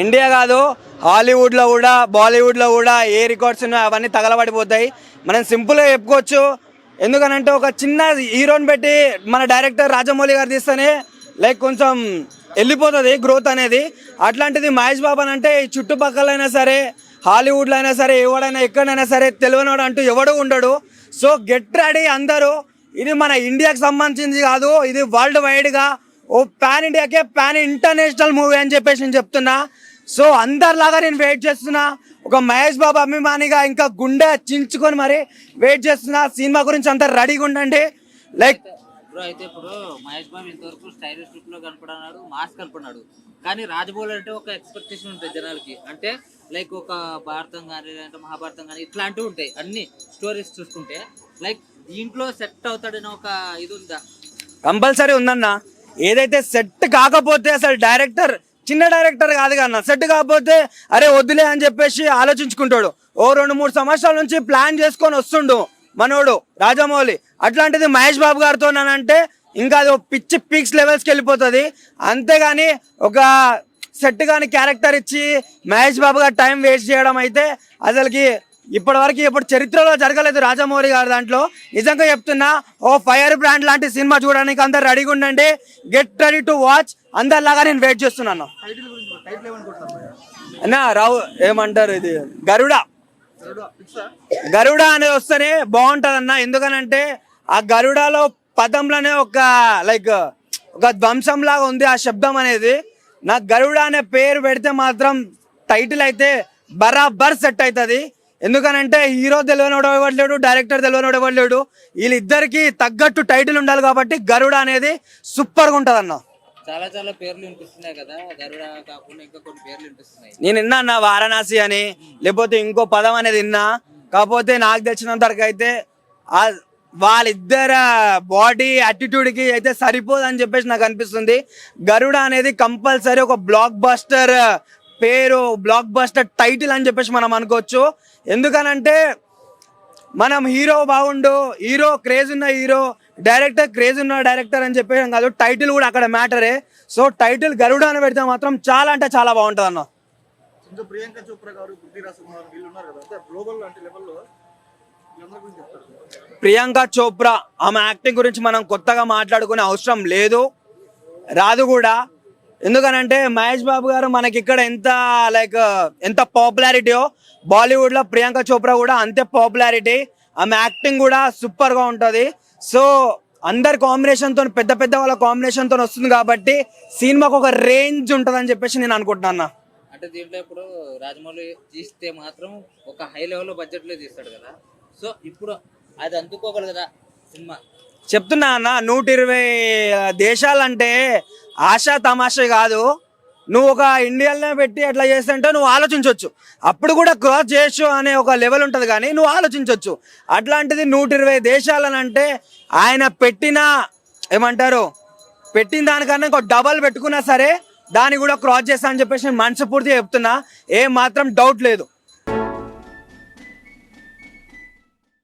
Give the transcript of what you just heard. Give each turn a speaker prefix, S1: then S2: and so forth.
S1: India కాదు, హాలీవుడ్లో కూడా బాలీవుడ్లో కూడా ఏ రికార్డ్స్ ఉన్నాయో అవన్నీ తగలబడిపోతాయి. మనం సింపుల్గా చెప్పుకోవచ్చు. ఎందుకనంటే ఒక చిన్న హీరోని పెట్టి మన డైరెక్టర్ రాజమౌళి గారు తీస్తేనే లైక్ కొంచెం వెళ్ళిపోతుంది గ్రోత్ అనేది. అట్లాంటిది మహేష్ బాబు అని అంటే చుట్టుపక్కలైనా సరే, హాలీవుడ్లో అయినా సరే, ఎవడైనా ఎక్కడైనా సరే తెలియనివాడు అంటూ ఎవడు ఉండడు. సో గెట్ రెడీ అందరూ. ఇది మన ఇండియాకి సంబంధించింది కాదు, ఇది వరల్డ్ వైడ్గా ఓ పాన్ ఇండియాకే పాన్ ఇంటర్నేషనల్ మూవీ అని చెప్పేసి నేను చెప్తున్నా. సో అందరిలాగా నేను వెయిట్ చేస్తున్నా, ఒక మహేష్ బాబు అభిమానిగా ఇంకా గుండె చించుకొని మరి వెయిట్ చేస్తున్నా. సినిమా గురించి అంతా రెడీగా ఉండండి. లైక్
S2: బ్రో అయితే ఇప్పుడు మహేష్ బాబు ఇంతవరకు స్టైలిష్ లుక్ లో కనపడన్నాడు, మాస్ కనపడినాడు. కానీ రాజమౌళి అంటే ఒక ఎక్స్పెక్టేషన్ ఉంటుంది జనాలకి. అంటే లైక్ ఒక భారతం కానీ అంటే మహాభారతం కానీ ఇట్లాంటివి ఉంటాయి అన్ని స్టోరీస్ చూసుకుంటే. లైక్ దీంట్లో సెట్ అవుతాడని ఒక ఇది ఉందా?
S1: కంపల్సరీ ఉందన్న. ఏదైతే సెట్ కాకపోతే అసలు డైరెక్టర్ చిన్న డైరెక్టర్ కాదు కన్నా, సెట్ కాకపోతే అరే వద్దులే అని చెప్పేసి ఆలోచించుకుంటాడు. ఓ 2-3 సంవత్సరాల నుంచి ప్లాన్ చేసుకొని వస్తుండు మనోడు రాజమౌళి. అట్లాంటిది మహేష్ బాబు గారితో అంటే ఇంకా అది పిచ్చి పీక్స్ లెవెల్స్కి వెళ్ళిపోతుంది. అంతేగాని ఒక సెట్ కానీ క్యారెక్టర్ ఇచ్చి మహేష్ బాబు గారు టైం వేస్ట్ చేయడం అయితే అసలుకి ఇప్పటివరకు ఇప్పుడు చరిత్రలో జరగలేదు రాజమౌళి గారి దాంట్లో. నిజంగా చెప్తున్నా, ఓ ఫైర్ బ్రాండ్ లాంటి సినిమా చూడడానికి అందరు రెడీగా ఉండండి. Get ready to watch. అందరిలాగా నేను వెయిట్ చేస్తున్నాను అన్న. రావు ఏమంటారు, ఇది గరుడ అనేది వస్తేనే బాగుంటుంది అన్న. ఎందుకనంటే ఆ గరుడలో పదంలోనే ఒక లైక్ ఒక ధ్వంసం లాగా ఉంది ఆ శబ్దం అనేది. నాకు గరుడ అనే పేరు పెడితే మాత్రం టైటిల్ అయితే బరాబర్ సెట్ అవుతుంది. ఎందుకనంటే హీరో తెలియనోడు ఇవ్వట్లేడు, డైరెక్టర్ తెలియనోడు ఇవ్వట్లేడు. వీళ్ళిద్దరికి తగ్గట్టు టైటిల్ ఉండాలి కాబట్టి గరుడ అనేది సూపర్గా ఉంటుంది అన్న.
S2: చాలా చాలా పేర్లు వినిపిస్తున్నాయి కదా, గరుడ కాకుండా ఇంకా కొన్ని పేర్లు వినిపిస్తున్నాయి.
S1: నేను విన్నా అన్న, వారణాసి అని, లేకపోతే ఇంకో పదం అనేది విన్నా. కాకపోతే నాకు తెలిసినంత వరకు అయితే వాళ్ళిద్దరు బాడీ యాటిట్యూడ్కి అయితే సరిపోదు అని చెప్పేసి నాకు అనిపిస్తుంది. గరుడ అనేది కంపల్సరీ ఒక బ్లాక్ బస్టర్ పేరు, బ్లాక్ బస్టర్ టైటిల్ అని చెప్పేసి మనం అనుకోవచ్చు. ఎందుకనంటే మనం హీరో బాగుండు, హీరో క్రేజ్ ఉన్న హీరో, డైరెక్టర్ క్రేజ్ ఉన్న డైరెక్టర్ అని చెప్పేసి కాదు, టైటిల్ కూడా అక్కడ మ్యాటరే. సో టైటిల్ గరుడ అని పెడితే మాత్రం చాలా అంటే చాలా బాగుంటుంది అన్న.
S3: ప్రియాంక చోప్రా గారు, పృథ్వీరాజ్ కుమార్ వీళ్ళు ఉన్నారు కదా, గ్లోబల్ అంటే లెవెల్లో
S1: ప్రియాంక చోప్రా ఆమె యాక్టింగ్ గురించి మనం కొత్తగా మాట్లాడుకునే అవసరం లేదు, రాదు కూడా. ఎందుకనంటే మహేష్ బాబు గారు మనకి ఇక్కడ ఎంత పాపులారిటీయో బాలీవుడ్లో ప్రియాంక చోప్రా కూడా అంతే పాపులారిటీ. ఆమె యాక్టింగ్ కూడా సూపర్గా ఉంటుంది. సో అందరి కాంబినేషన్తో, పెద్ద పెద్ద వాళ్ళ కాంబినేషన్తో వస్తుంది కాబట్టి సినిమాకు ఒక రేంజ్ ఉంటుంది అని చెప్పేసి నేను అనుకుంటున్నా.
S2: అంటే దీంట్లో ఇప్పుడు రాజమౌళి తీస్తే మాత్రం ఒక హై లెవెల్లో బడ్జెట్లో తీస్తాడు కదా, సో ఇప్పుడు అది అందుకోగలదు కదా సినిమా.
S1: చెప్తున్నా అన్న, 120 దేశాలంటే ఆశా తమాషా కాదు. నువ్వు ఒక ఇండియాలోనే పెట్టి ఎట్లా చేస్తుంటే నువ్వు ఆలోచించవచ్చు, అప్పుడు కూడా క్రాస్ చేయొచ్చు అనే ఒక లెవెల్ ఉంటుంది. కానీ నువ్వు ఆలోచించవచ్చు. అట్లాంటిది 120 దేశాలనంటే ఆయన పెట్టిన దానికన్నా ఇంకో డబల్ పెట్టుకున్నా సరే దాన్ని కూడా క్రాస్ చేస్తా అని చెప్పేసి నేను మనస్ఫూర్తిగా చెప్తున్నా. ఏం మాత్రం డౌట్ లేదు.